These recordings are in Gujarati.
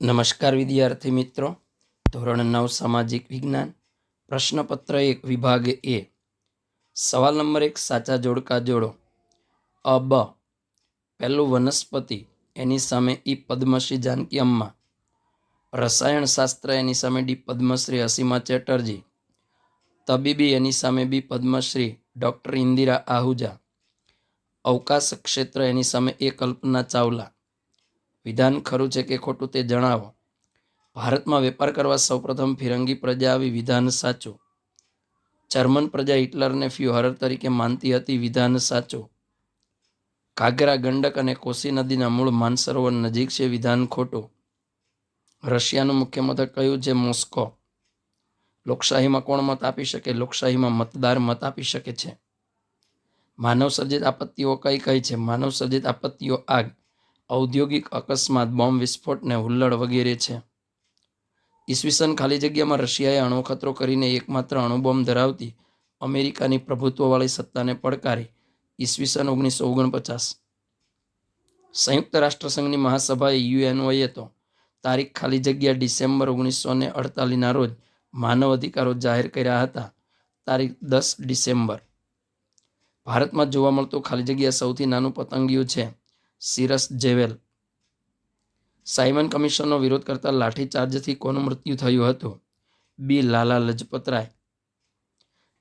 નમસ્કાર વિદ્યાર્થી મિત્રો, ધોરણ 9 સામાજિક વિજ્ઞાન પ્રશ્નપત્ર 1 વિભાગ એ. સવાલ નંબર 1 સાચા જોડકા જોડો. અબ પહેલું વનસ્પતિ, એની સામે ઈ પદ્મશ્રી જાનકી અમ્મા. રસાયણશાસ્ત્ર, એની સામે ડી પદ્મશ્રી અસીમા ચેટર્જી. તબીબી, એની સામે બી પદ્મશ્રી ડૉક્ટર ઇન્દિરા આહુજા. અવકાશ ક્ષેત્ર, એની સામે એ કલ્પના ચાવલા. વિધાન ખરું છે કે ખોટું તે જણાવો. ભારતમાં વેપાર કરવા સૌપ્રથમ ફિરંગી પ્રજા આવી. વિધાન સાચું. જર્મન પ્રજા હિટલરને ફ્યુહરર તરીકે માનતી હતી. વિધાન સાચું. ઘાઘરા, ગંડક અને કોસી નદીના મૂળ માનસરોવર નજીક છે. વિધાન ખોટું. રશિયાનું મુખ્ય મથક કયું છે? મોસ્કો. લોકશાહીમાં કોણ મત આપી શકે? લોકશાહીમાં મતદાર મત આપી શકે છે. માનવ સર્જિત આપત્તિઓ કઈ કઈ છે? માનવ સર્જિત આપત્તિઓ આગ, ઔદ્યોગિક અકસ્માત, બોમ્બ વિસ્ફોટ ને હુલ્લડ વગેરે છે. ઈસવીસન ખાલી જગ્યામાં રશિયાએ અણુ ખતરો કરીને એકમાત્ર અણુબોમ્બ ધરાવતી અમેરિકાની પ્રભુત્વવાળી સત્તાને પડકારી. ઈસવીસન 1949. સંયુક્ત રાષ્ટ્રસંઘની મહાસભાએ યુએનઓએ તો તારીખ ખાલી જગ્યા ડિસેમ્બર 1948ના રોજ માનવ અધિકારો જાહેર કર્યા હતા. તારીખ 10 ડિસેમ્બર. ભારતમાં જોવા મળતું ખાલી જગ્યા સૌથી નાનું પતંગિયું છે સિરસ જેવેલ. સાયમન કમિશનનો વિરોધ કરતા લાઠીચાર્જથી કોનું મૃત્યુ થયું હતું? બી. લાલા લજપતરાય.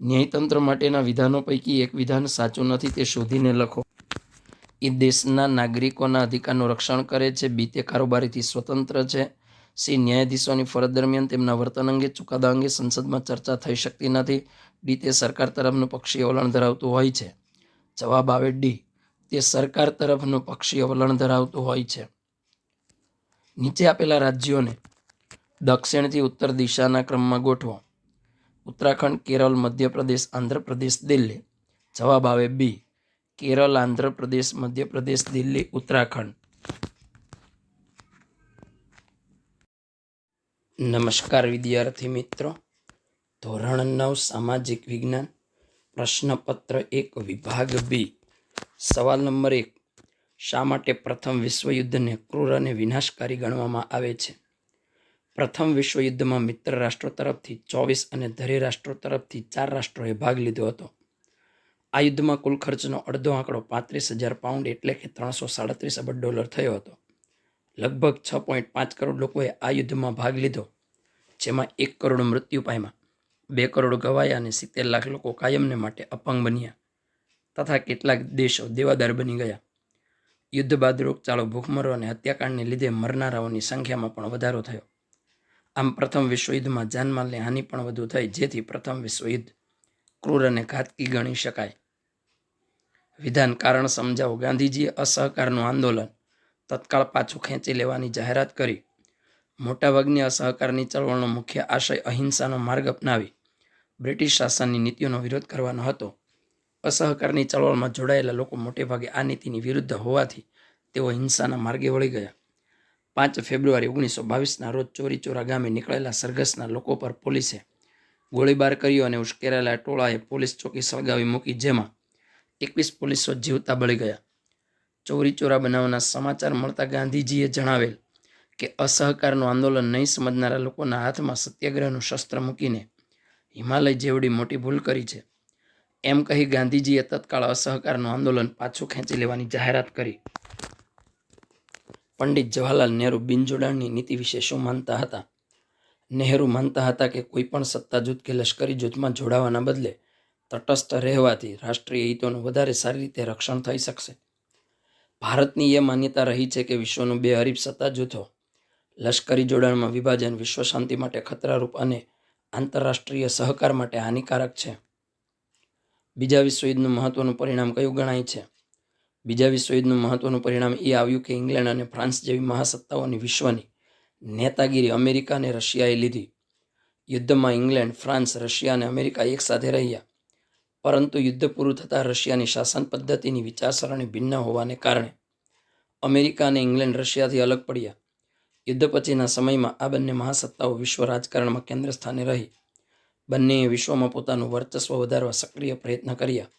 ન્યાયતંત્ર માટેના વિધાનો પૈકી એક વિધાન સાચું નથી, તે શોધીને લખો. એ દેશના નાગરિકોના અધિકારનું રક્ષણ કરે છે. બી. તે કારોબારીથી સ્વતંત્ર છે. સી. ન્યાયાધીશોની ફરજ દરમિયાન તેમના વર્તન અંગે, ચુકાદા અંગે સંસદમાં ચર્ચા થઈ શકતી નથી. ડી. તે સરકાર તરફનું પક્ષીય વલણ ધરાવતું હોય છે. જવાબ આવે ડી. તે સરકાર તરફનું પક્ષીય વલણ ધરાવતું હોય છે. નીચે આપેલા રાજ્યોને દક્ષિણથી ઉત્તર દિશાના ક્રમમાં ગોઠવો. ઉત્તરાખંડ, કેરળ, મધ્યપ્રદેશ, આંધ્રપ્રદેશ, દિલ્હી. જવાબ આવે બી. કેરળ, આંધ્રપ્રદેશ, મધ્યપ્રદેશ, દિલ્હી, ઉત્તરાખંડ. નમસ્કાર વિદ્યાર્થી મિત્રો, ધોરણ 9 સામાજિક વિજ્ઞાન પ્રશ્નપત્ર 1 વિભાગ બી. સવાલ નંબર 1. શા માટે પ્રથમ વિશ્વયુદ્ધને ક્રૂર અને વિનાશકારી ગણવામાં આવે છે? પ્રથમ વિશ્વયુદ્ધમાં મિત્ર રાષ્ટ્રો તરફથી 24 અને ધરી રાષ્ટ્રો તરફથી 4 રાષ્ટ્રોએ ભાગ લીધો હતો. આ યુદ્ધમાં કુલ ખર્ચનો અડધો આંકડો 35,000 પાઉન્ડ એટલે કે $337 અબજ થયો હતો. લગભગ 6.5 કરોડ લોકોએ આ યુદ્ધમાં ભાગ લીધો, જેમાં 1 કરોડ મૃત્યુ પામ્યા, 2 કરોડ ઘવાયા અને 70 લાખ લોકો કાયમને માટે અપંગ બન્યા તથા કેટલાક દેશો દેવાદાર બની ગયા. યુદ્ધ બાદ રોગચાળો, ભૂખમરો અને હત્યાકાંડને લીધે મરનારાઓની સંખ્યામાં પણ વધારો થયો. આમ પ્રથમ વિશ્વયુદ્ધમાં જાનમાલની હાનિ પણ વધુ થઈ, જેથી પ્રથમ વિશ્વયુદ્ધ ક્રૂર અને ઘાતકી ગણી શકાય. વિધાન કારણ સમજાવો. ગાંધીજીએ અસહકારનું આંદોલન તત્કાળ પાછું ખેંચી લેવાની જાહેરાત કરી. મોટાભાગની અસહકારની ચળવળનો મુખ્ય આશય અહિંસાનો માર્ગ અપનાવી બ્રિટિશ શાસનની નીતિઓનો વિરોધ કરવાનો હતો. અસહકારની ચળવળમાં જોડાયેલા લોકો મોટેભાગે આ નીતિની વિરુદ્ધ હોવાથી તેઓ હિંસાના માર્ગે વળી ગયા. 5 ફેબ્રુઆરી 1922ના રોજ ચોરીચોરા ગામે નીકળેલા સરઘસના લોકો પર પોલીસે ગોળીબાર કર્યો અને ઉશ્કેરાયેલા ટોળાએ પોલીસ ચોકી સળગાવી મૂકી, જેમાં 21 પોલીસો જીવતા બળી ગયા. ચોરીચોરા બનાવના સમાચાર મળતા ગાંધીજીએ જણાવેલ કે અસહકારનું આંદોલન નહીં સમજનારા લોકોના હાથમાં સત્યાગ્રહનું શસ્ત્ર મૂકીને હિમાલય જેવડી મોટી ભૂલ કરી છે, એમ કહી ગાંધીજીએ તત્કાળ અસહકારનું આંદોલન પાછું ખેંચી લેવાની જાહેરાત કરી. પંડિત જવાહરલાલ નહેરુ બિનજોડાણની નીતિ વિશે શું માનતા હતા? નહેરુ માનતા હતા કે કોઈ પણ સત્તા જૂથ કે લશ્કરી જૂથમાં જોડાવાના બદલે તટસ્થ રહેવાથી રાષ્ટ્રીય હિતોનું વધારે સારી રીતે રક્ષણ થઈ શકશે. ભારતની એ માન્યતા રહી છે કે વિશ્વનું બે હરીફ સત્તા જૂથો લશ્કરી જોડાણમાં વિભાજન વિશ્વ શાંતિ માટે ખતરારૂપ અને આંતરરાષ્ટ્રીય સહકાર માટે હાનિકારક છે. બીજા વિશ્વયુદ્ધનું મહત્વનું પરિણામ કયું ગણાય છે? બીજા વિશ્વયુદ્ધનું મહત્વનું પરિણામ એ આવ્યું કે ઇંગ્લેન્ડ અને ફ્રાન્સ જેવી મહાસત્તાઓની વિશ્વની નેતાગીરી અમેરિકા અને રશિયાએ લીધી. યુદ્ધમાં ઇંગ્લેન્ડ, ફ્રાન્સ, રશિયા અને અમેરિકા એકસાથે રહ્યા, પરંતુ યુદ્ધ પૂરું થતાં રશિયાની શાસન પદ્ધતિની વિચારસરણી ભિન્ન હોવાને કારણે અમેરિકા અને ઇંગ્લેન્ડ રશિયાથી અલગ પડ્યા. યુદ્ધ પછીના સમયમાં આ બંને મહાસત્તાઓ વિશ્વ રાજકારણમાં કેન્દ્ર સ્થાને રહી. બંનેએ વિશ્વમાં પોતાનું વર્ચસ્વ વધારવા સક્રિય પ્રયત્ન કર્યા.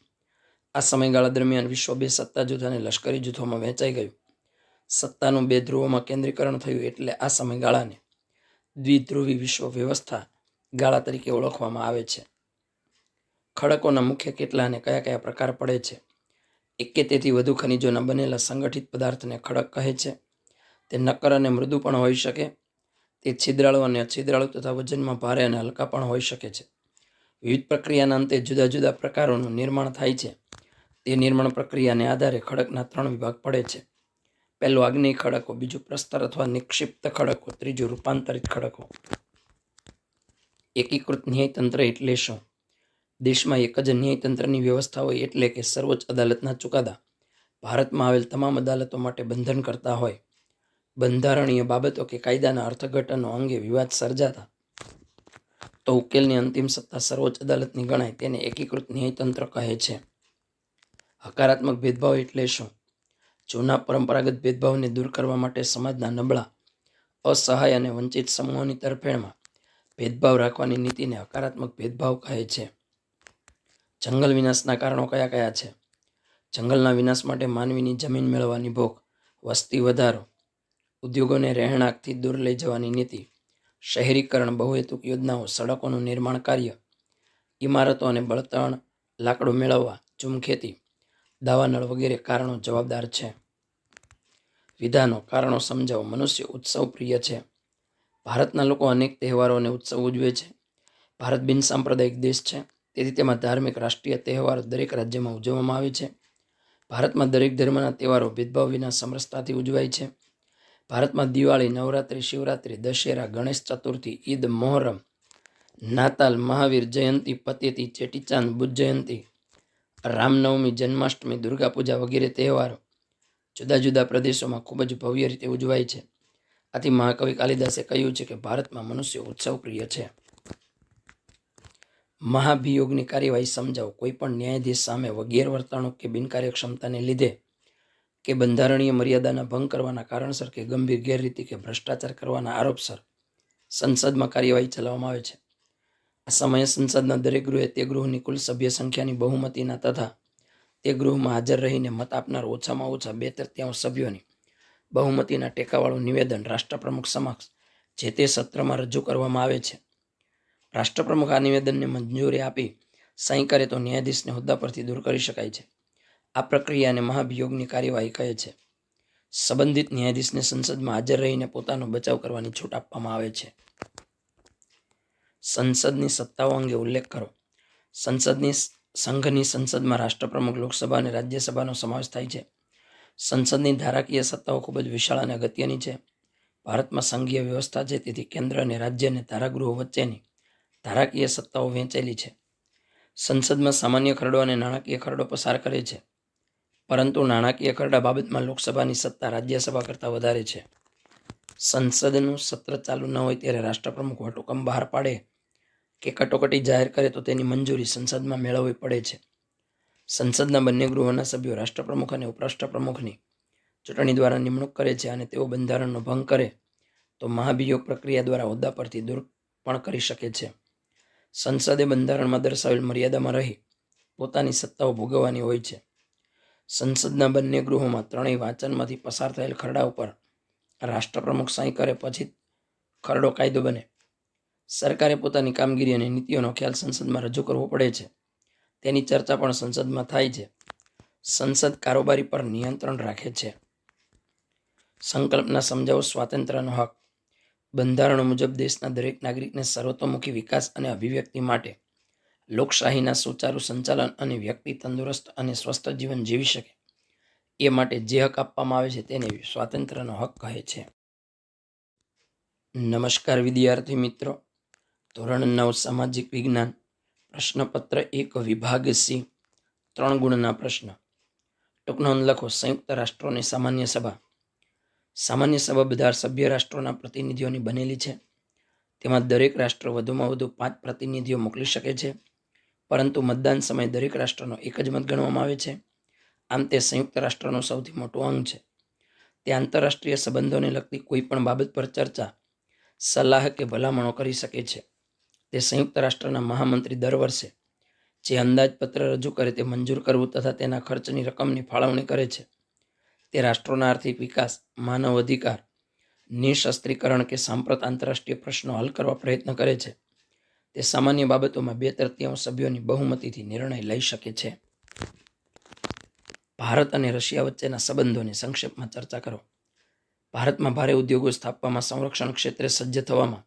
આ સમયગાળા દરમિયાન વિશ્વ બે સત્તા જૂથ અને લશ્કરી જૂથોમાં વહેંચાઈ ગયું. સત્તાનું બે ધ્રુવોમાં કેન્દ્રીકરણ થયું એટલે આ સમયગાળાને દ્વિધ્રુવી વિશ્વ વ્યવસ્થા ગાળા તરીકે ઓળખવામાં આવે છે. ખડકોના મુખ્ય કેટલા અને કયા કયા પ્રકાર પડે છે? એક કે તેથી વધુ ખનિજોના બનેલા સંગઠિત પદાર્થને ખડક કહે છે. તે નક્કર અને મૃદુ પણ હોઈ શકે. તે છિદ્રાળુ અને અછિદ્રાળુ તથા વજનમાં ભારે અને હલકા પણ હોઈ શકે છે. વિવિધ પ્રક્રિયાના અંતે જુદા જુદા પ્રકારોનું નિર્માણ થાય છે. તે નિર્માણ પ્રક્રિયાને આધારે ખડકના 3 વિભાગ પડે છે. પહેલું આગ્નેય ખડકો, બીજું પ્રસ્તર અથવા નિક્ષિપ્ત ખડકો, ત્રીજું રૂપાંતરિત ખડકો. એકીકૃત ન્યાયતંત્ર એટલે શું? દેશમાં એક જ ન્યાયતંત્રની વ્યવસ્થા હોય એટલે કે સર્વોચ્ચ અદાલતના ચુકાદા ભારતમાં આવેલ તમામ અદાલતો માટે બંધન કરતા હોય. બંધારણીય બાબતો કે કાયદાના અર્થઘટનો અંગે વિવાદ સર્જાતા તો ઉકેલની અંતિમ સત્તા સર્વોચ્ચ અદાલતની ગણાય તેને એકીકૃત ન્યાયતંત્ર કહે છે. હકારાત્મક ભેદભાવ એટલે શું? જૂના પરંપરાગત ભેદભાવને દૂર કરવા માટે સમાજના નબળા, અસહાય અને વંચિત સમૂહોની તરફેણમાં ભેદભાવ રાખવાની નીતિને હકારાત્મક ભેદભાવ કહે છે. જંગલ વિનાશના કારણો કયા કયા છે? જંગલના વિનાશ માટે માનવીની જમીન મેળવવાની ભૂખ, વસ્તી વધારો, ઉદ્યોગોને રહેણાંકથી દૂર લઈ જવાની નીતિ, શહેરીકરણ, બહુહેતુક યોજનાઓ, સડકોનું નિર્માણ કાર્ય, ઇમારતો અને બળતણ લાકડું મેળવવા, ચૂમખેતી, દાવાનળ વગેરે કારણો જવાબદાર છે. વિધાનો, કારણો સમજાવો. મનુષ્ય ઉત્સવ પ્રિય છે. ભારતના લોકો અનેક તહેવારો અને ઉત્સવ ઉજવે છે. ભારત બિનસાંપ્રદાયિક દેશ છે, તેથી તેમાં ધાર્મિક રાષ્ટ્રીય તહેવારો દરેક રાજ્યમાં ઉજવવામાં આવે છે. ભારતમાં દરેક ધર્મના તહેવારો ભેદભાવ વિના સમરસતાથી ઉજવાય છે. ભારતમાં દિવાળી, નવરાત્રિ, શિવરાત્રિ, દશેરા, ગણેશ ચતુર્થી, ઈદ, મોહરમ, નાતાલ, મહાવીર જયંતી, પતેતી, ચેટીચાંદ, બુદ્ધ જયંતી, રામનવમી, જન્માષ્ટમી, દુર્ગા પૂજા વગેરે તહેવારો જુદા જુદા પ્રદેશોમાં ખૂબ જ ભવ્ય રીતે ઉજવાય છે. આથી મહાકવિ કાલિદાસે કહ્યું છે કે ભારતમાં મનુષ્ય ઉત્સવ પ્રિય છે. મહાભિયોગની કાર્યવાહી સમજાવો. કોઈ પણ ન્યાયાધીશ સામે ગેરવર્તણૂક કે બિનકાર્યક્ષમતાને લીધે કે બંધારણીય મર્યાદાના ભંગ કરવાના કારણસર કે ગંભીર ગેરરીતિ કે ભ્રષ્ટાચાર કરવાના આરોપસર સંસદમાં કાર્યવાહી ચલાવવામાં આવે છે. આ સમયે સંસદના દરેક ગૃહે તે ગૃહની કુલ સભ્ય સંખ્યાની બહુમતીના તથા તે ગૃહમાં હાજર રહીને મત આપનાર ઓછામાં ઓછા 2/3 સભ્યોની બહુમતીના ટેકાવાળું નિવેદન રાષ્ટ્રપ્રમુખ સમક્ષ જે તે સત્રમાં રજૂ કરવામાં આવે છે. રાષ્ટ્રપ્રમુખ આ નિવેદનને મંજૂરી આપી સહી કરે તો ન્યાયાધીશને હોદ્દા પરથી દૂર કરી શકાય છે. આ પ્રક્રિયાને મહાભિયોગની કાર્યવાહી કહે છે. સંબંધિત ન્યાયાધીશને સંસદમાં હાજર રહીને પોતાનો બચાવ કરવાની છૂટ આપવામાં આવે છે. સંસદની સત્તાઓ અંગે ઉલ્લેખ કરો. સંઘની સંસદમાં રાષ્ટ્રપ્રમુખ, લોકસભા અને રાજ્યસભાનો સમાવેશ થાય છે. સંસદની ધારાકીય સત્તાઓ ખૂબ જ વિશાળ અને અગત્યની છે. ભારતમાં સંઘીય વ્યવસ્થા છે, તેથી કેન્દ્ર અને રાજ્ય અને ધારાગૃહો વચ્ચેની ધારાકીય સત્તાઓ વહેંચેલી છે. સંસદમાં સામાન્ય ખરડો અને નાણાકીય ખરડો પસાર કરે છે, પરંતુ નાણાકીય ખરડા બાબતમાં લોકસભાની સત્તા રાજ્યસભા કરતાં વધારે છે. સંસદનું સત્ર ચાલુ ન હોય ત્યારે રાષ્ટ્રપ્રમુખ વટહુકમ બહાર પાડે કે કટોકટી જાહેર કરે તો તેની મંજૂરી સંસદમાં મેળવવી પડે છે. સંસદના બંને ગૃહોના સભ્યો રાષ્ટ્રપ્રમુખ અને ઉપરાષ્ટ્રપ્રમુખની ચૂંટણી દ્વારા નિમણૂક કરે છે અને તેઓ બંધારણનો ભંગ કરે તો મહાભિયોગ પ્રક્રિયા દ્વારા હોદ્દા પરથી દૂર પણ કરી શકે છે. સંસદે બંધારણમાં દર્શાવેલ મર્યાદામાં રહી પોતાની સત્તાઓ ભોગવવાની હોય છે. સંસદના બંને ગૃહોમાં ત્રણેય વાંચનમાંથી પસાર થયેલ ખરડા ઉપર રાષ્ટ્રપ્રમુખ સહી કરે પછી ખરડો કાયદો બને. સરકારે પોતાની કામગીરી અને નીતિઓનો ખ્યાલ સંસદમાં રજૂ કરવો પડે છે. તેની ચર્ચા પણ સંસદમાં થાય છે. સંસદ કારોબારી પર નિયંત્રણ રાખે છે. સંકલ્પના સમજાવો. સ્વાતંત્ર્યનો હક. બંધારણ મુજબ દેશના દરેક નાગરિકને સર્વતોમુખી વિકાસ અને અભિવ્યક્તિ માટે, લોકશાહીના સુચારુ સંચાલન અને વ્યક્તિ તંદુરસ્ત અને સ્વસ્થ જીવન જીવી શકે એ માટે જે હક આપવામાં આવે છે તેને સ્વાતંત્ર્યનો હક કહે છે. નમસ્કાર વિદ્યાર્થી મિત્રો, ધોરણ 9 સામાજિક વિજ્ઞાન પ્રશ્નપત્ર 1 વિભાગ સી 3 ગુણના પ્રશ્ન. ટૂંક નોંધ લખો. સંયુક્ત રાષ્ટ્રોની સામાન્ય સભા. સામાન્ય સભા બધા સભ્ય રાષ્ટ્રોના પ્રતિનિધિઓની બનેલી છે. તેમાં દરેક રાષ્ટ્ર વધુમાં વધુ 5 પ્રતિનિધિઓ મોકલી શકે છે, પરંતુ મતદાન સમયે દરેક રાષ્ટ્રનો એક જ મત ગણવામાં આવે છે. આમ તે સંયુક્ત રાષ્ટ્રનું સૌથી મોટું અંગ છે. તે આંતરરાષ્ટ્રીય સંબંધોને લગતી કોઈ પણ બાબત પર ચર્ચા, સલાહ કે ભલામણો કરી શકે છે. તે સંયુક્ત રાષ્ટ્રના મહામંત્રી દર વર્ષે જે અંદાજપત્ર રજૂ કરે તે મંજૂર કરવું તથા તેના ખર્ચની રકમની ફાળવણી કરે છે. તે રાષ્ટ્રોના આર્થિક વિકાસ, માનવ અધિકાર, નિઃશસ્ત્રીકરણ કે સાંપ્રત આંતરરાષ્ટ્રીય પ્રશ્નો હલ કરવા પ્રયત્ન કરે છે. તે સામાન્ય બાબતોમાં 2/3 સભ્યોની બહુમતીથી નિર્ણય લઈ શકે છે. ભારત અને રશિયા વચ્ચેના સંબંધોની સંક્ષેપમાં ચર્ચા કરો. ભારતમાં ભારે ઉદ્યોગો સ્થાપવામાં, સંરક્ષણ ક્ષેત્રે સજ્જ થવામાં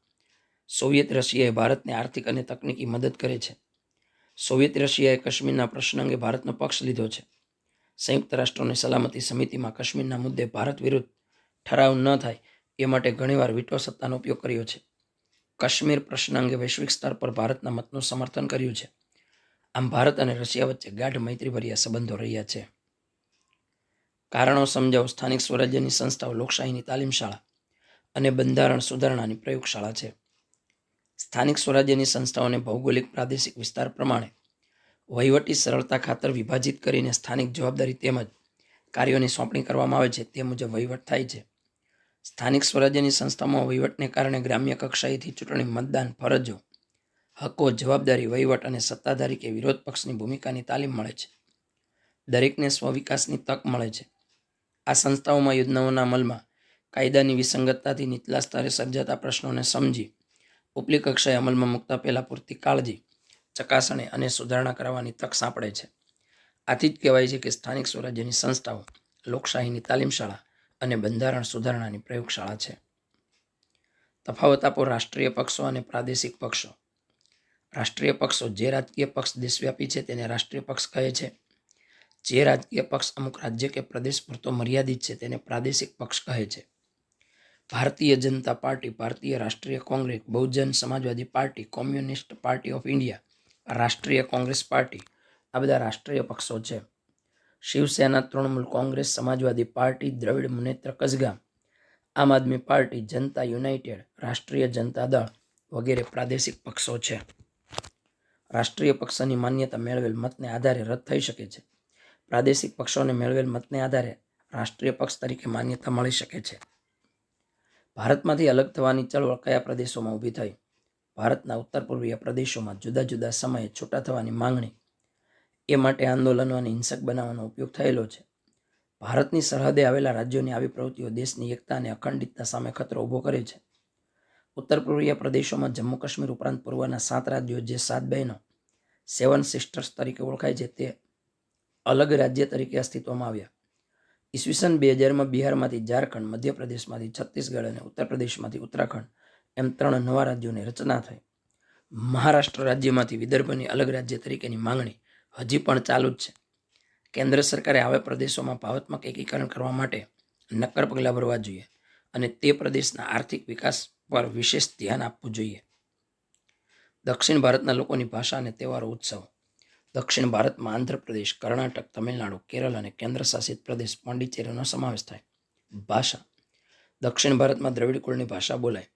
સોવિયત રશિયાએ ભારતને આર્થિક અને તકનીકી મદદ કરે છે. સોવિયત રશિયાએ કાશ્મીરના પ્રશ્ન અંગે ભારતનો પક્ષ લીધો છે. સંયુક્ત રાષ્ટ્રોની સલામતી સમિતિમાં કાશ્મીરના મુદ્દે ભારત વિરુદ્ધ ઠરાવ ન થાય એ માટે ઘણીવાર વીટો સત્તાનો ઉપયોગ કર્યો છે. કાશ્મીર પ્રશ્ન અંગે વૈશ્વિક સ્તર પર ભારતના મતનું સમર્થન કર્યું છે. આમ ભારત અને રશિયા વચ્ચે ગાઢ મૈત્રીભર્યા સંબંધો રહ્યા છે. કારણો સમજાવો. સ્થાનિક સ્વરાજ્યની સંસ્થાઓ લોકશાહીની તાલીમ શાળા અને બંધારણ સુધારણાની પ્રયોગશાળા છે. સ્થાનિક સ્વરાજ્યની સંસ્થાઓને ભૌગોલિક પ્રાદેશિક વિસ્તાર પ્રમાણે વહીવટી સરળતા ખાતર વિભાજિત કરીને સ્થાનિક જવાબદારી તેમજ કાર્યોની સોંપણી કરવામાં આવે છે. તે મુજબ વહીવટ થાય છે. સ્થાનિક સ્વરાજ્યની સંસ્થાઓમાં વહીવટને કારણે ગ્રામ્ય કક્ષાએથી ચૂંટણી, મતદાન, ફરજો, હકો, જવાબદારી, વહીવટ અને સત્તાધારી કે વિરોધ પક્ષની ભૂમિકાની તાલીમ મળે છે. દરેકને સ્વવિકાસની તક મળે છે. આ સંસ્થાઓમાં યોજનાઓના અમલમાં કાયદાની વિસંગતતાથી નીચલા સ્તરે સર્જાતા પ્રશ્નોને સમજી ઉપલી કક્ષાએ અમલમાં મૂકતા પહેલા પૂરતી કાળજી, ચકાસણી અને સુધારણા કરવાની તક સાંપડે છે. આથી જ કહેવાય છે કે સ્થાનિક સ્વરાજ્યની સંસ્થાઓ લોકશાહીની તાલીમ શાળા અને બંધારણ સુધારણાની પ્રયોગશાળા છે. તફાવત આપો. રાષ્ટ્રીય પક્ષો અને પ્રાદેશિક પક્ષો. રાષ્ટ્રીય પક્ષો. જે રાજકીય પક્ષ દેશવ્યાપી છે તેને રાષ્ટ્રીય પક્ષ કહે છે. જે રાજકીય પક્ષ અમુક રાજ્ય કે પ્રદેશ પૂરતો મર્યાદિત છે તેને પ્રાદેશિક પક્ષ કહે છે. Bharatiya Janata Party, Bharatiya Rashtriya Congress, Bahujan Samajwadi Party, Communist Party of India, Rashtriya Congress Party આ બધા રાષ્ટ્રીય પક્ષો છે. Shivsena, Trinamool Congress, Samajwadi Party, Dravida Munnetra Kazhagam, Aam Aadmi party, જનતા યુનાઇટેડ, રાષ્ટ્રીય જનતા દળ વગેરે પ્રાદેશિક પક્ષો છે. રાષ્ટ્રીય પક્ષની માન્યતા મેળવેલ મતને આધારે રદ થઈ શકે છે. પ્રાદેશિક પક્ષોને મેળવેલ મતને આધારે રાષ્ટ્રીય પક્ષ તરીકે માન્યતા મળી શકે છે. ભારતમાંથી અલગ થવાની ચળવળ કયા પ્રદેશોમાં ઊભી થઈ? ભારતના ઉત્તર પૂર્વીય પ્રદેશોમાં જુદા જુદા સમયે છૂટા થવાની માંગણી એ માટે આંદોલનો અને હિંસક બનાવવાનો ઉપયોગ થયેલો છે. ભારતની સરહદે આવેલા રાજ્યોની આવી પ્રવૃત્તિઓ દેશની એકતા અને અખંડિતતા સામે ખતરો ઊભો કરે છે. ઉત્તર પૂર્વીય પ્રદેશોમાં જમ્મુ કાશ્મીર ઉપરાંત પૂર્વના 7 રાજ્યો જે 7 બહેનો 7 સિસ્ટર્સ તરીકે ઓળખાય છે તે અલગ રાજ્ય તરીકે અસ્તિત્વમાં આવ્યા. ઈસવીસન 2000માં બિહારમાંથી ઝારખંડ, મધ્યપ્રદેશમાંથી છત્તીસગઢ અને ઉત્તર પ્રદેશમાંથી ઉત્તરાખંડ એમ 3 નવા રાજ્યોની રચના થઈ. મહારાષ્ટ્ર રાજ્યમાંથી વિદર્ભની અલગ રાજ્ય તરીકેની માંગણી હજી પણ ચાલુ જ છે. કેન્દ્ર સરકારે આવા પ્રદેશોમાં ભાવનાત્મક એકીકરણ કરવા માટે નક્કર પગલાં ભરવા જોઈએ અને તે પ્રદેશના આર્થિક વિકાસ પર વિશેષ ધ્યાન આપવું જોઈએ. દક્ષિણ ભારતના લોકોની ભાષા અને તહેવારો, ઉત્સવો. દક્ષિણ ભારતમાં આંધ્રપ્રદેશ, કર્ણાટક, તમિલનાડુ, કેરળ અને કેન્દ્રશાસિત પ્રદેશ પોંડિચેરીનો સમાવેશ થાય. ભાષા. દક્ષિણ ભારતમાં દ્રવિડ કુળની ભાષા બોલાય.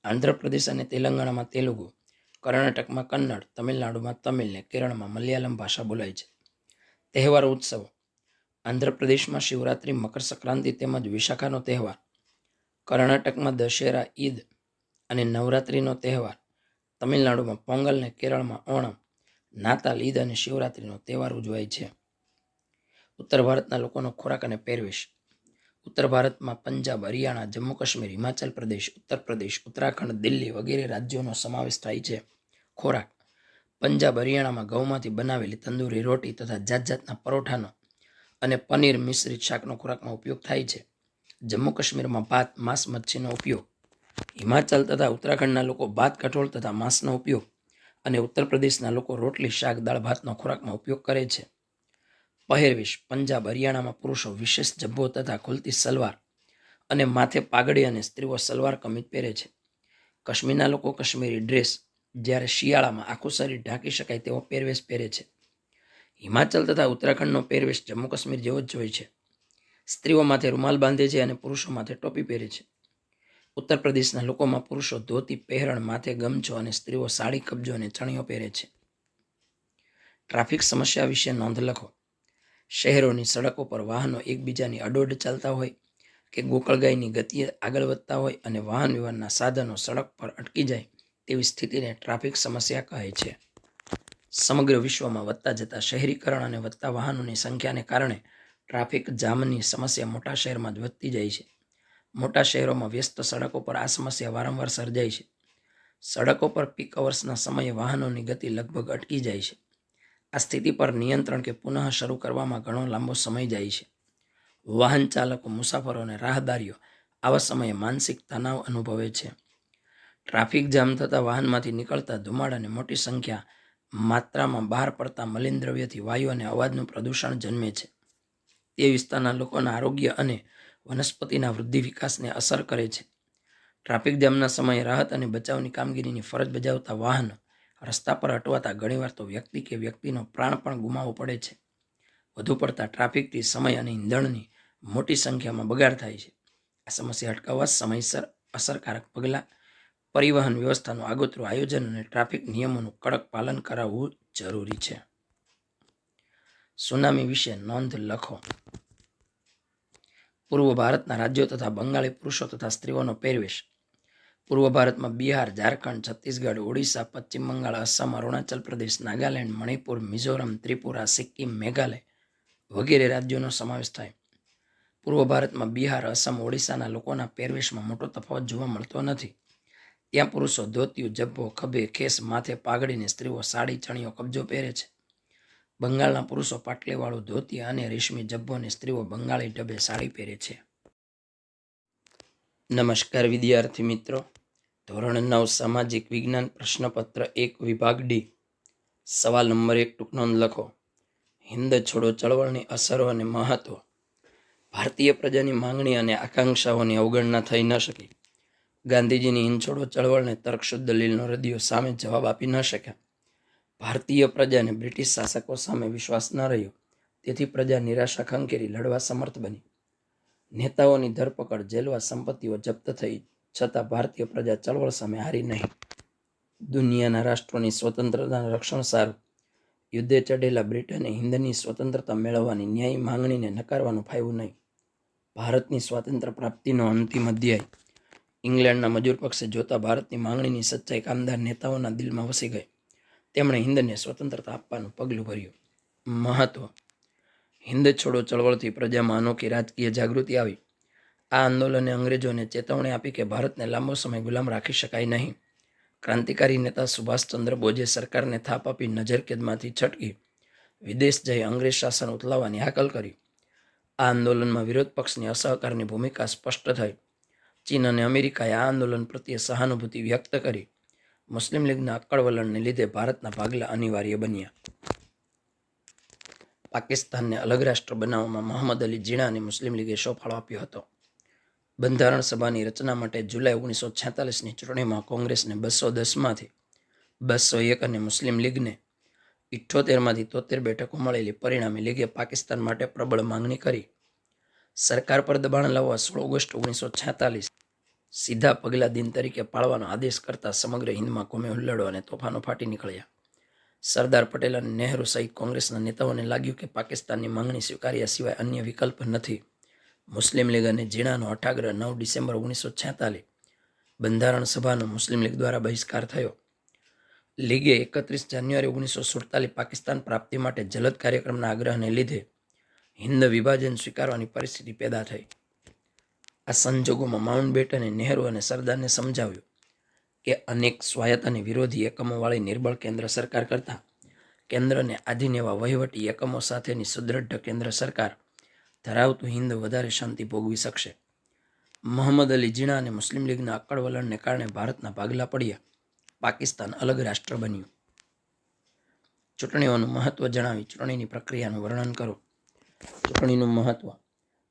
આંધ્રપ્રદેશ અને તેલંગાણામાં તેલુગુ, કર્ણાટકમાં કન્નડ, તમિલનાડુમાં તમિલ ને કેરળમાં મલયાલમ ભાષા બોલાય છે. તહેવારો, ઉત્સવો. આંધ્રપ્રદેશમાં શિવરાત્રિ, મકર સંક્રાંતિ તેમજ વિશાખાનો તહેવાર, કર્ણાટકમાં દશેરા, ઈદ અને નવરાત્રિનો તહેવાર, તમિલનાડુમાં પોંગલ ને કેરળમાં ઓણમ, નાતાલ, ઈદ અને શિવરાત્રિનો તહેવાર ઉજવાય છે. ઉત્તર ભારતના લોકોનો ખોરાક અને પહેરવેશ. ઉત્તર ભારતમાં પંજાબ, હરિયાણા, જમ્મુ કાશ્મીર, હિમાચલ પ્રદેશ, ઉત્તર પ્રદેશ, ઉત્તરાખંડ, દિલ્હી વગેરે રાજ્યોનો સમાવેશ થાય છે. ખોરાક. પંજાબ, હરિયાણામાં ઘઉંમાંથી બનાવેલી તંદૂરી રોટી તથા જાત જાતના પરોઠાનો અને પનીર મિશ્રિત શાકનો ખોરાકમાં ઉપયોગ થાય છે. જમ્મુ કાશ્મીરમાં ભાત, માંસ, મચ્છીનો ઉપયોગ. હિમાચલ તથા ઉત્તરાખંડના લોકો ભાત, કઠોળ તથા માંસનો ઉપયોગ અને ઉત્તર પ્રદેશના લોકો રોટલી, શાક, દાળ ભાતનો ખોરાકમાં ઉપયોગ કરે છે. પહેરવેશ. પંજાબ, હરિયાણામાં પુરુષો વિશેષ જબ્બો તથા ખુલતી સલવાર અને માથે પાઘડી અને સ્ત્રીઓ સલવાર કમીજ પહેરે છે. કાશ્મીરના લોકો કાશ્મીરી ડ્રેસ, જ્યારે શિયાળામાં આખું શરીર ઢાંકી શકાય તેવો પહેરવેશ પહેરે છે. હિમાચલ તથા ઉત્તરાખંડનો પહેરવેશ જમ્મુ કાશ્મીર જેવો જ હોય છે. સ્ત્રીઓ માથે રૂમાલ બાંધે છે અને પુરુષો માથે ટોપી પહેરે છે. ઉત્તર પ્રદેશના લોકોમાં પુરુષો ધોતી, પહેરણ, માથે ગમછો અને સ્ત્રીઓ સાડી, કબજો અને ચણિયો પહેરે છે. ટ્રાફિક સમસ્યા વિશે નોંધ લખો. શહેરોની સડકો પર વાહનો એકબીજાની અડોડ ચાલતા હોય કે ગોકળગાયની ગતિએ આગળ વધતા હોય અને વાહન વ્યવહારના સાધનો સડક પર અટકી જાય તેવી સ્થિતિને ટ્રાફિક સમસ્યા કહે છે. સમગ્ર વિશ્વમાં વધતા જતા શહેરીકરણ અને વધતા વાહનોની સંખ્યાને કારણે ટ્રાફિક જામની સમસ્યા મોટા શહેરમાં જ વધતી જાય છે. મોટા શહેરોમાં વ્યસ્ત સડકો પર આ સમસ્યા વારંવાર સર્જાય છે. સડકો પર પીક અવર્સના સમયે વાહનોની ગતિ લગભગ અટકી જાય છે. આ સ્થિતિ પર નિયંત્રણ કે પુનઃ શરૂ કરવામાં ઘણો લાંબો સમય જાય છે. વાહન ચાલકો, મુસાફરો અને રાહદારીઓ આવા સમયે માનસિક તણાવ અનુભવે છે. ટ્રાફિક જામ થતાં વાહનમાંથી નીકળતા ધુમાડાને મોટી માત્રામાં બહાર પડતા મલિન દ્રવ્યથી વાયુ અને અવાજનું પ્રદૂષણ જન્મે છે. તે વિસ્તારના લોકોના આરોગ્ય અને વનસ્પતિના વૃદ્ધિ વિકાસને અસર કરે છે. ટ્રાફિક જામના સમયે રાહત અને બચાવની કામગીરીની ફરજ બજાવતા વાહનો રસ્તા પર અટવાતા ઘણીવાર તો વ્યક્તિ કે વ્યક્તિનો પ્રાણ પણ ગુમાવવો પડે છે. વધુ પડતા ટ્રાફિકથી સમય અને ઈંધણની મોટી સંખ્યામાં બગાડ થાય છે. આ સમસ્યા અટકાવવા સમયસર અસરકારક પગલાં, પરિવહન વ્યવસ્થાનું આગોતરું આયોજન અને ટ્રાફિક નિયમોનું કડક પાલન કરાવવું જરૂરી છે. સુનામી વિશે નોંધ લખો. પૂર્વ ભારતના રાજ્યો તથા બંગાળી પુરુષો તથા સ્ત્રીઓનો પહેરવેશ. પૂર્વ ભારતમાં બિહાર, ઝારખંડ, છત્તીસગઢ, ઓડિશા, પશ્ચિમ બંગાળ, આસામ, અરુણાચલ પ્રદેશ, નાગાલેન્ડ, મણિપુર, મિઝોરમ, ત્રિપુરા, સિક્કિમ, મેઘાલય વગેરે રાજ્યોનો સમાવેશ થાય. પૂર્વ ભારતમાં બિહાર, આસામ, ઓડિશાના લોકોના પહેરવેશમાં મોટો તફાવત જોવા મળતો નથી. ત્યાં પુરુષો ધોતિયું, જબ્બો, ખભે ખેસ, માથે પાઘડીને સ્ત્રીઓ સાડી, ચણિયો, કબજો પહેરે છે. બંગાળના પુરુષો પાટલીવાળું ધોતી અને રેશમી જબ્બોને સ્ત્રીઓ બંગાળી ઢબે સાડી પહેરે છે. નમસ્કાર વિદ્યાર્થી મિત્રો. ધોરણ 9 સામાજિક વિજ્ઞાન પ્રશ્નપત્ર 1 વિભાગ ડી. સવાલ નંબર 1 ટૂંક નોંધ લખો. હિન્દ છોડો ચળવળની અસરો અને મહત્વ. ભારતીય પ્રજાની માંગણી અને આકાંક્ષાઓની અવગણના થઈ ન શકી. ગાંધીજીની હિન્દ છોડો ચળવળને તર્કશુદ્ધ દલીલનો રદિયો સામે જવાબ આપી ન શક્યા. ભારતીય પ્રજાને બ્રિટિશ શાસકો સામે વિશ્વાસ ન રહ્યો, તેથી પ્રજા નિરાશા ખંખેરી લડવા સમર્થ બની. નેતાઓની ધરપકડ, જેલવા, સંપત્તિઓ જપ્ત થઈ છતાં ભારતીય પ્રજા ચળવળ સામે હારી નહીં. દુનિયાના રાષ્ટ્રોની સ્વતંત્રતાના રક્ષણ સારું યુદ્ધે ચઢેલા બ્રિટને હિન્દની સ્વતંત્રતા મેળવવાની ન્યાયી માંગણીને નકારવાનું ફાવ્યું નહીં. ભારતની સ્વાતંત્ર્ય પ્રાપ્તિનો અંતિમ અધ્યાય ઇંગ્લેન્ડના મજૂર પક્ષે જોતા ભારતની માંગણીની સચ્ચાઈ કામદાર નેતાઓના દિલમાં વસી ગઈ. તેમણે હિન્દને સ્વતંત્રતા આપવાનું પગલું ભર્યું. મહત્વ. હિન્દ છોડો ચળવળથી પ્રજામાં અનોખી રાજકીય જાગૃતિ આવી. આ આંદોલને અંગ્રેજોને ચેતવણી આપી કે ભારતને લાંબો સમય ગુલામ રાખી શકાય નહીં. ક્રાંતિકારી નેતા સુભાષચંદ્ર બોઝે સરકારને થાપ આપી નજરકેદમાંથી છટકી વિદેશ જઈ અંગ્રેજ શાસન ઉથલાવવાની હાકલ કરી. આ આંદોલનમાં વિરોધ પક્ષની અસહકારની ભૂમિકા સ્પષ્ટ થઈ. ચીન અને અમેરિકાએ આ આંદોલન પ્રત્યે સહાનુભૂતિ વ્યક્ત કરી. મુસ્લિમ લીગના અક્કડ વલણને લીધે ભારતના ભાગલા અનિવાર્ય બન્યા. પાકિસ્તાનને અલગ રાષ્ટ્ર બનાવવામાં મોહમ્મદ અલી જીણાને મુસ્લિમ લીગે શો ફાળો આપ્યો હતો. બંધારણ સભાની રચના માટે જુલાઈ 1946ની ચૂંટણીમાં કોંગ્રેસને 210માંથી 201 અને મુસ્લિમ લીગને 78માંથી 73 બેઠકો મળેલી. પરિણામે લીગે પાકિસ્તાન માટે પ્રબળ માંગણી કરી. સરકાર પર દબાણ લાવવા 16 ઓગસ્ટ 1946 સીધા પગલા દિન તરીકે પાળવાનો આદેશ કરતા સમગ્ર હિન્દમાં કોમે હુલ્લડો અને તોફાનો ફાટી નીકળ્યા. સરદાર પટેલ અને નહેરુ સહિત કોંગ્રેસના નેતાઓને લાગ્યું કે પાકિસ્તાનની માંગણી સ્વીકાર્યા સિવાય અન્ય વિકલ્પ નથી. મુસ્લિમ લીગ અને જીણાનો અઠાગ્રહ 9 ડિસેમ્બર 1946 બંધારણ સભાનો મુસ્લિમ લીગ દ્વારા બહિષ્કાર થયો. લીગે 31 જાન્યુઆરી 1947 પાકિસ્તાન પ્રાપ્તિ માટે જલદ કાર્યક્રમના આગ્રહને લીધે હિન્દ વિભાજન સ્વીકારવાની પરિસ્થિતિ પેદા થઈ. આ સંજોગોમાં માઉન્ટબેટને નહેરુ અને સરદારને સમજાવ્યું કે અનેક સ્વાયત્ત અને વિરોધી એકમોવાળી નિર્બળ કેન્દ્ર સરકાર કરતાં કેન્દ્રને આધીન એવા વહીવટી એકમો સાથેની સુદ્રઢ કેન્દ્ર સરકાર ધરાવતું હિન્દ વધારે શાંતિ ભોગવી શકશે. મોહમ્મદ અલી જીણા અને મુસ્લિમ લીગના અક્કડ વલણને કારણે ભારતના ભાગલા પડ્યા. પાકિસ્તાન અલગ રાષ્ટ્ર બન્યું. ચૂંટણીઓનું મહત્વ જણાવી ચૂંટણીની પ્રક્રિયાનું વર્ણન કરો. ચૂંટણીનું મહત્વ.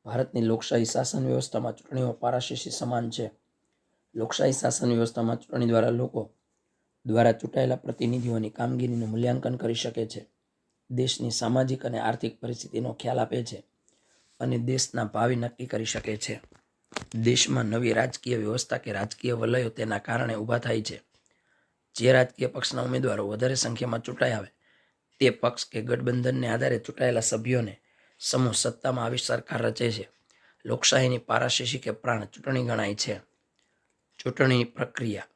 ભારતની લોકશાહી શાસન વ્યવસ્થામાં ચૂંટણીઓ પારાશીશી સમાન છે. લોકશાહી શાસન વ્યવસ્થામાં ચૂંટણી દ્વારા લોકો દ્વારા ચૂંટાયેલા પ્રતિનિધિઓની કામગીરીનું મૂલ્યાંકન કરી શકે છે, દેશની સામાજિક અને આર્થિક પરિસ્થિતિનો ખ્યાલ આપે છે અને દેશના ભાવિ નક્કી કરી શકે છે. દેશમાં નવી રાજકીય વ્યવસ્થા કે રાજકીય વલયો તેના કારણે ઊભા થાય છે. જે રાજકીય પક્ષના ઉમેદવારો વધારે સંખ્યામાં ચૂંટાઈ આવે તે પક્ષ કે ગઠબંધનને આધારે ચૂંટાયેલા સભ્યોને સમૂહ સત્તામાં આવી સરકાર રચે છે. લોકશાહીની પારાશીશી કે પ્રાણ ચૂંટણી ગણાય છે. ચૂંટણી પ્રક્રિયા.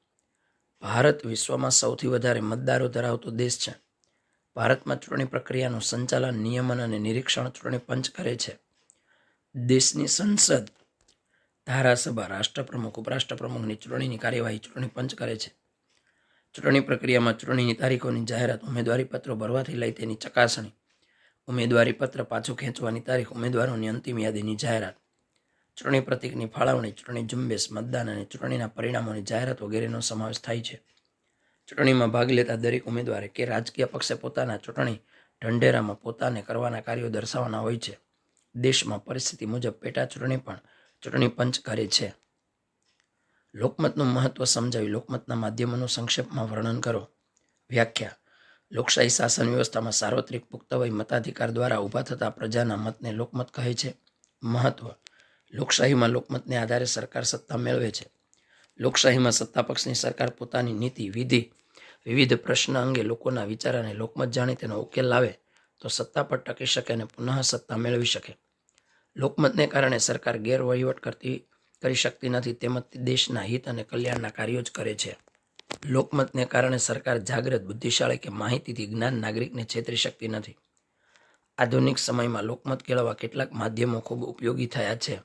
ભારત વિશ્વમાં સૌથી વધારે મતદારો ધરાવતો દેશ છે. ભારતમાં ચૂંટણી પ્રક્રિયાનું સંચાલન, નિયમન અને નિરીક્ષણ ચૂંટણી પંચ કરે છે. દેશની સંસદ, ધારાસભા, રાષ્ટ્રપ્રમુખ, ઉપરાષ્ટ્રપ્રમુખની ચૂંટણીની કાર્યવાહી ચૂંટણી પંચ કરે છે. ચૂંટણી પ્રક્રિયામાં ચૂંટણીની તારીખોની જાહેરાત, ઉમેદવારી પત્રો ભરવાથી લઈ તેની ચકાસણી, ઉમેદવારી પત્ર પાછું ખેંચવાની તારીખ, ઉમેદવારોની અંતિમ યાદીની જાહેરાત, ચૂંટણી પ્રતીકની ફાળવણી, ચૂંટણી ઝુંબેશ, મતદાન અને ચૂંટણીના પરિણામોની જાહેરાત વગેરેનો સમાવેશ થાય છે. ચૂંટણીમાં ભાગ લેતા દરેક ઉમેદવારે કે રાજકીય પક્ષે પોતાના ચૂંટણી ઢંઢેરામાં પોતાને કરવાના કાર્યો દર્શાવવાના હોય છે. દેશમાં પરિસ્થિતિ મુજબ પેટા ચૂંટણી પણ ચૂંટણી પંચ કરે છે. લોકમતનું મહત્વ સમજાવી લોકમતના માધ્યમોનું સંક્ષેપમાં વર્ણન કરો. વ્યાખ્યા: લોકશાહી શાસન વ્યવસ્થામાં સાર્વત્રિક પુખ્ત વય મતાધિકાર દ્વારા ઊભા થતા પ્રજાના મતને લોકમત કહે છે. મહત્વ: લોકશાહીમાં લોકમતને આધારે સરકાર સત્તા મેળવે છે. લોકશાહીમાં સત્તાપક્ષની સરકાર પોતાની નીતિ, વિવિધ પ્રશ્ન અંગે લોકોના વિચાર અને લોકમત જાણી તેનો ઉકેલ લાવે તો સત્તા પર ટકી શકે અને પુનઃ સત્તા મેળવી શકે. લોકમતને કારણે સરકાર ગેરવહીવટ કરી શકતી નથી, તેમજ દેશના હિત અને કલ્યાણના કાર્યો જ કરે છે. લોકમતને કારણે સરકાર જાગૃત, બુદ્ધિશાળી કે માહિતીથી જ્ઞાન નાગરિકને છેતરી શકતી નથી. આધુનિક સમયમાં લોકમત કેળવવા કેટલાક માધ્યમો ખૂબ ઉપયોગી થયા છે.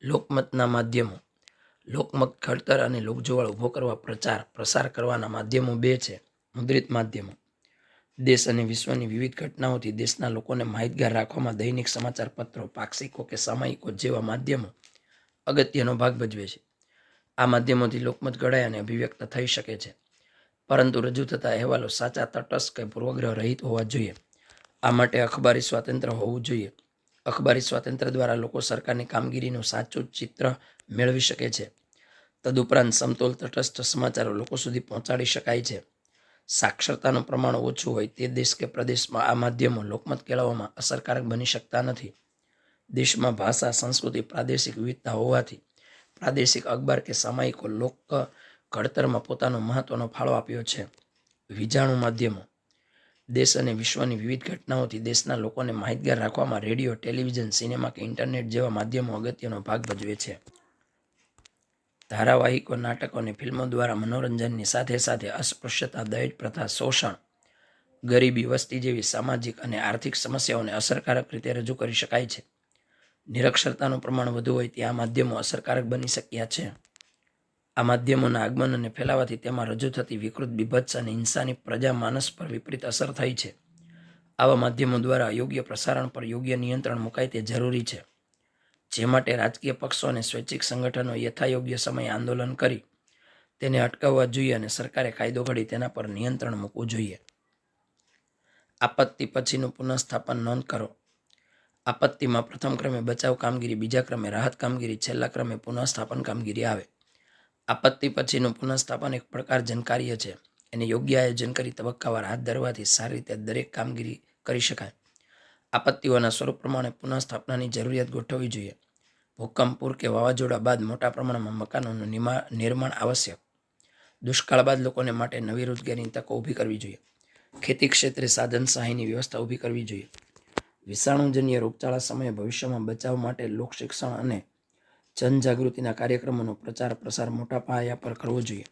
લોકમતના માધ્યમો: લોકમત ઘડતર અને લોકજુવાળ ઊભો કરવા પ્રસાર કરવાના માધ્યમો બે છે. મુદ્રિત માધ્યમો: દેશ અને વિશ્વની વિવિધ ઘટનાઓથી દેશના લોકોને માહિતગાર રાખવામાં દૈનિક સમાચાર પત્રો, પાક્ષિકો કે સામયિકો જેવા માધ્યમો અગત્યનો ભાગ ભજવે છે. આ માધ્યમોથી લોકમત ઘડાય અને અભિવ્યક્ત થઈ શકે છે, પરંતુ રજૂ થતા અહેવાલો સાચા, તટસ્થ કે પૂર્વગ્રહ રહિત હોવા જોઈએ. આ માટે અખબારી સ્વાતંત્ર્ય હોવું જોઈએ. અખબારી સ્વાતંત્ર્ય દ્વારા લોકો સરકારની કામગીરીનું સાચું ચિત્ર મેળવી શકે છે. તદુપરાંત સમતોલ, તટસ્થ સમાચારો લોકો સુધી પહોંચાડી શકાય છે. સાક્ષરતાનું પ્રમાણ ઓછું હોય તે દેશ કે પ્રદેશમાં આ માધ્યમો લોકમત કેળવવામાં અસરકારક બની શકતા નથી. દેશમાં ભાષા, સંસ્કૃતિ, પ્રાદેશિક વિવિધતા હોવાથી પ્રાદેશિક અખબાર કે સામયિકો લોક ઘડતરમાં પોતાનો મહત્વનો ફાળો આપ્યો છે. વિજાણુ માધ્યમો: દેશ અને વિશ્વની વિવિધ ઘટનાઓથી દેશના લોકોને માહિતગાર રાખવામાં રેડિયો, ટેલિવિઝન, સિનેમા કે ઇન્ટરનેટ જેવા માધ્યમો અગત્યનો ભાગ ભજવે છે. ધારાવાહિકો, નાટકો અને ફિલ્મો દ્વારા મનોરંજનની સાથે સાથે અસ્પૃશ્યતા, દહેજ પ્રથા, શોષણ, ગરીબી, વસ્તી જેવી સામાજિક અને આર્થિક સમસ્યાઓને અસરકારક રીતે રજૂ કરી શકાય છે. નિરક્ષરતાનું પ્રમાણ વધુ હોય ત્યાં માધ્યમો અસરકારક બની શક્યા છે. આ માધ્યમોના આગમન અને ફેલાવાથી તેમાં રજૂ થતી વિકૃત, બીભત્સ અને હિંસાની પ્રજામાનસ પર વિપરીત અસર થઈ છે. આવા માધ્યમો દ્વારા અયોગ્ય પ્રસારણ પર યોગ્ય નિયંત્રણ મુકાય તે જરૂરી છે, જે માટે રાજકીય પક્ષો અને સ્વૈચ્છિક સંગઠનો યથાયોગ્ય સમયે આંદોલન કરી તેને અટકાવવા જોઈએ અને સરકારે કાયદો ઘડી તેના પર નિયંત્રણ મૂકવું જોઈએ. આપત્તિ પછીનું પુનઃસ્થાપન નોંધ કરો. આપત્તિમાં પ્રથમ ક્રમે બચાવ કામગીરી, બીજા ક્રમે રાહત કામગીરી, છેલ્લા ક્રમે પુનઃસ્થાપન કામગીરી આવે. આપત્તિ પછીનું પુનઃસ્થાપન એક પડકારજનક કાર્ય છે. એને યોગ્ય આયોજન કરી તબક્કાવાર હાથ ધરવાથી સારી રીતે દરેક કામગીરી કરી શકાય. આપત્તિઓના સ્વરૂપ પ્રમાણે પુનઃસ્થાપનાની જરૂરિયાત ગોઠવવી જોઈએ. ભૂકંપ, પૂર કે વાવાઝોડા બાદ મોટા પ્રમાણમાં મકાનોનું નિર્માણ આવશ્યક. દુષ્કાળ બાદ લોકોને માટે નવી રોજગારીની તકો ઊભી કરવી જોઈએ. ખેતી ક્ષેત્રે સાધન સહાયની વ્યવસ્થા ઊભી કરવી જોઈએ. વિષાણુજન્ય રોગચાળા સમયે ભવિષ્યમાં બચાવ માટે લોકશિક્ષણ અને જનજાગૃતિના કાર્યક્રમોનો પ્રચાર પ્રસાર મોટા પાયા પર કરવો જોઈએ.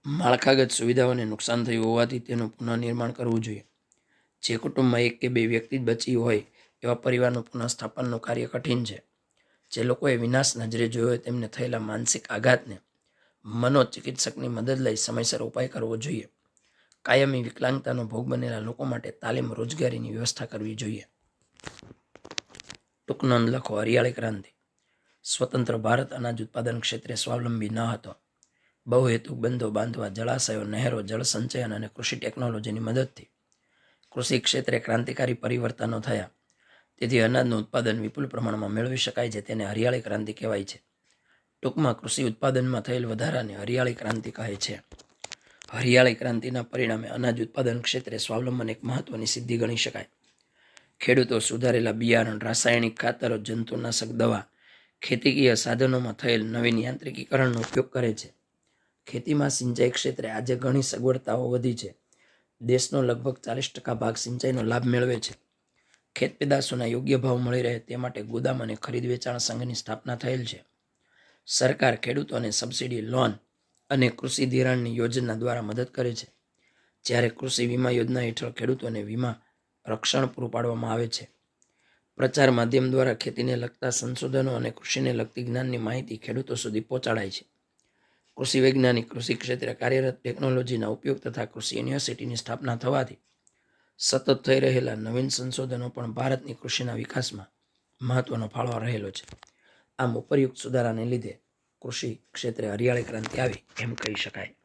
માળખાગત સુવિધાઓને નુકસાન થયું હોવાથી તેનું પુનઃનિર્માણ કરવું જોઈએ. જે કુટુંબમાં એક કે બે વ્યક્તિ જ બચી હોય એવા પરિવારનું પુનઃસ્થાપનનું કાર્ય કઠિન છે. જે લોકોએ વિનાશ નજરે જોયો હોય તેમને થયેલા માનસિક આઘાતને મનોચિકિત્સકની મદદ લઈ સમયસર ઉપાય કરવો જોઈએ. કાયમી વિકલાંગતાનો ભોગ બનેલા લોકો માટે તાલીમ, રોજગારીની વ્યવસ્થા કરવી જોઈએ. ટૂંકનોંધ લખો. હરિયાળી ક્રાંતિ: સ્વતંત્ર ભારત અનાજ ઉત્પાદન ક્ષેત્રે સ્વાવલંબી ન હતો. બહુહેતુક બંધો બાંધવા, જળાશયો, નહેરો, જળ સંચયન અને કૃષિ ટેકનોલોજીની મદદથી કૃષિ ક્ષેત્રે ક્રાંતિકારી પરિવર્તનો થયા. તેથી અનાજનું ઉત્પાદન વિપુલ પ્રમાણમાં મેળવી શકાય છે. તેને હરિયાળી ક્રાંતિ કહેવાય છે. ટૂંકમાં કૃષિ ઉત્પાદનમાં થયેલ વધારાને હરિયાળી ક્રાંતિ કહે છે. હરિયાળી ક્રાંતિના પરિણામે અનાજ ઉત્પાદન ક્ષેત્રે સ્વાવલંબન એક મહત્વની સિદ્ધિ ગણી શકાય. ખેડૂતો સુધારેલા બિયારણ, રાસાયણિક ખાતરો, જંતુનાશક દવા, ખેતીકીય સાધનોમાં થયેલ નવીન યાંત્રિકીકરણનો ઉપયોગ કરે છે. ખેતીમાં સિંચાઈ ક્ષેત્રે આજે ઘણી સગવડતાઓ વધી છે. દેશનો લગભગ 40% ભાગ સિંચાઈનો લાભ મેળવે છે. ખેત પેદાશોના યોગ્ય ભાવ મળી રહે તે માટે ગોદામ અને ખરીદ વેચાણ સંઘની સ્થાપના થયેલ છે. સરકાર ખેડૂતોને સબસિડી, લોન અને કૃષિ ધિરાણની યોજના દ્વારા મદદ કરે છે. જ્યારે કૃષિ વીમા યોજના હેઠળ ખેડૂતોને વીમા રક્ષણ પૂરું પાડવામાં આવે છે. પ્રચાર માધ્યમ દ્વારા ખેતીને લગતા સંશોધનો અને કૃષિને લગતી જ્ઞાનની માહિતી ખેડૂતો સુધી પહોંચાડાય છે. કૃષિ વૈજ્ઞાનિક કૃષિ ક્ષેત્રે કાર્યરત ટેકનોલોજીના ઉપયોગ તથા કૃષિ યુનિવર્સિટીની સ્થાપના થવાથી સતત થઈ રહેલા નવીન સંશોધનો પણ ભારતની કૃષિના વિકાસમાં મહત્વનો ફાળો રહેલો છે. આમ ઉપરયુક્ત સુધારાને લીધે કૃષિ ક્ષેત્રે હરિયાળી ક્રાંતિ આવી એમ કહી શકાય.